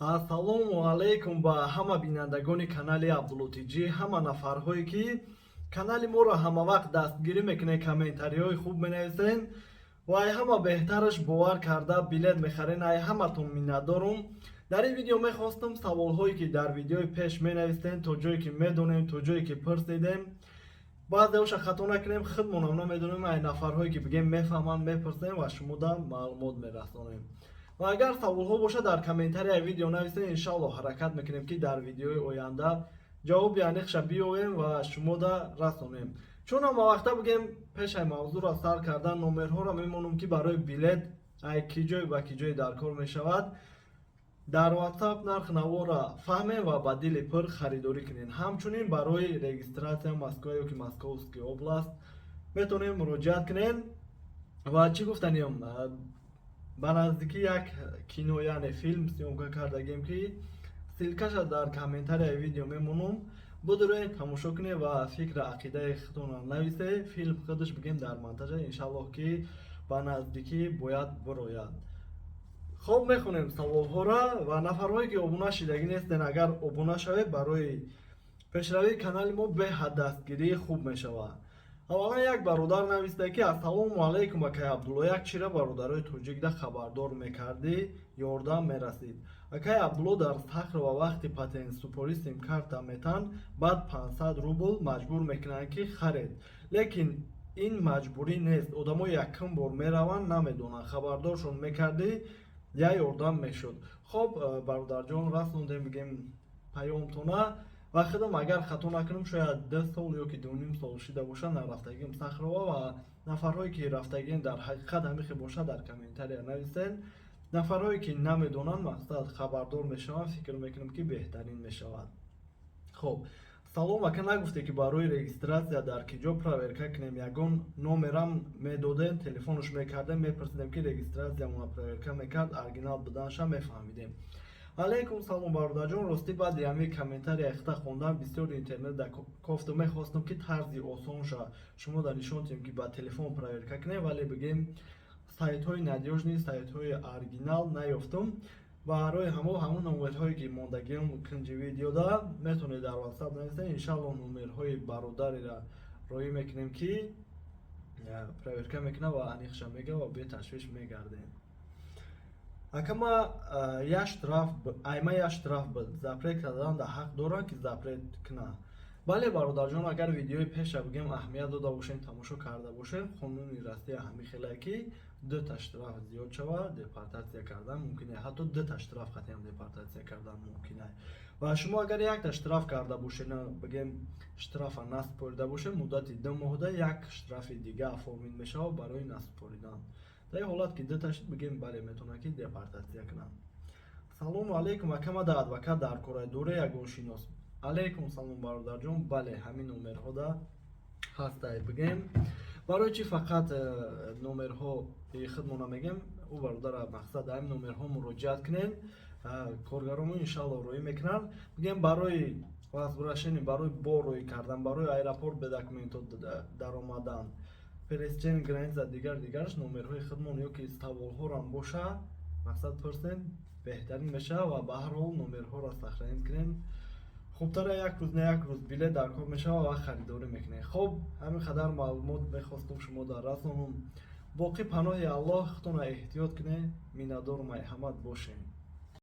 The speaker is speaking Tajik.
Ассалому алайкум ба ҳама бинандагони канали Абдуллотиҷӣ, ҳама нафарҳое ки канали моро ҳамавақт дастгирӣ мекунед, комментариҳои хуб менависен ва ай ҳама беҳтараш бовар карда билет мехарен. Ай ҳаматон миннатдорум. Дар ин видео мехостам саволҳое ки дар видеои пеш менавистен, то ҷое ки медонем, то ҷое ки пурсидем, баъзеҳоша хато накунем, худмонам намедонем, ай нафарҳое ки бигем мефаҳманд мепурсем ва шумода маълумот мерасонем. ва агар саволҳо бошад дар комментарияи видео нависен, иншаллоҳ ҳаракат мекунем ки дар видеои оянда ҷавоби аниқша биёвем ва шумода расонем. чун ҳама вақта бигем пешай мавзӯъро сар кардан номерҳоро мемонам ки барои билет ай ки ҷой ба ки ҷой дар кор мешавад. дар WhatsApp нархи навора фаҳмем ва ба дили пур харидорӣ кунем. ҳамчунин барои регистратсия Москва ёки Московский област метавонем муроҷиат кунем. ва чӣ гуфтанем, ба наздикӣ як кино яъне филм сиёмка кардагем ки силкаша дар комментарияи видео мемонам. будуред тамошо кунед ва фикра ақидаи худтонро нависе. филм худаш бигем дар монтажа, иншаллоҳ ки ба наздикӣ бояд бирояд. хоб мехонем саволҳоро ва нафарҳое ки обуна шидагӣ нестен, агар обуна шавед барои пешравии канали мо беҳад дастгирӣ хуб мешавад. аввалан як бародар нависта ки ассалому алайкум акай Абдулло, як чира бародарои тоҷикда хабардор мекардӣ, ёрдам мерасид. акай Абдулло дар сахр ва вақти патентсупорӣ симкарта метан, баъд 500 рубл маҷбур мекунанд ки харед. лекин ин маҷбурӣ нест, одамо якум бор мераванд, намедонанд, хабардоршон мекардӣ, я ёрдам мешуд. хоб бародарҷон, расондем бигем паёмтона ва худам агар хато накунам шояд 2 сол ёки 2.5 сол шида бошад нарафтагим сахрова ва нафарҳое ки рафтагим дар ҳақиқат ҳамихе бошад дар комментария нависен. нафарҳое ки намедонанд мақсад хабардор мешаванд, фикр мекунам ки беҳтарин мешавад. хоб салом ака, нагуфте ки барои регистратсия дар ки ҷо проверка кунем, ягон номерам медодем, телефонаш мекардем, мепурсидем ки регистратсиямона проверка мекард, оригинал буданша мефаҳмидем. алайкум салом бародарҷон, ростӣ баъди ҳамин комментарияи хита хондан бисёр интернетда кофту мехостам ки тарзи осонша шумода нишон диҳем ки ба телефон проверка кунем, вале бигем сайтҳои надёжни, сайтҳои оригинал наёфтам. барои ҳамон номерҳое ки мондагиам кунҷи видеода метавонед дар WhatsApp нависед. иншаллоҳ номерҳои бародареро роӣ мекунем ки проверка мекунад ва аниқша мега ва беташвиш мегардем. акама я штраф буд, запрет кардан да ҳақ дорад ки запрет куна. бале бародарҷон, агар видеои пеша бигем аҳамият дода бошем, тамошо карда бошем, қонуни россия ҳамихелае ки 2 штраф зиёд шавад, депортатсия кардан мумкин е, ҳатто 2 штраф қатъиян депортатсия кардан мумкин е. ва шумо агар 1 штраф карда бошед, бигем штрафа насупорида бошед, муддати 2 моҳда як штрафи дига оформид мешавад барои насупоридан. дар ин ҳолат ки 2 шуд, бигем бале метавонад ки депортатсия кунад. салому алайкум акама, да адвокат дар кора доре ягон шинос. алайкум салом бародарҷон, бале ҳамин номерҳода ҳастай. бигем барои чӣ фақат номерҳои худмона мегем, ӯ бародара мақсад ҳамин номерҳо муроҷиат кунед, коргаромон иншаллоҳ роӣ мекунанд. бигем барои возвращение, барои бор роӣ кардан, барои аэропорт бе документҳо даромадан, пересечение граница, дигараш номерҳои худмон ёки саволҳорам боша, мақсад пурсен, беҳтарин мешавад ва ба ҳар ҳол номерҳоро сохранед кунем. хубтара як рӯз на як рӯз билет дар кор мешавад ва харидорӣ мекунед. хоб ҳамин қадар маълумот мехостам шумода расонам. боқӣ паноҳи Аллоҳ, худтонро эҳтиёт кунед. миннатдорум, ай ҳамат бошед.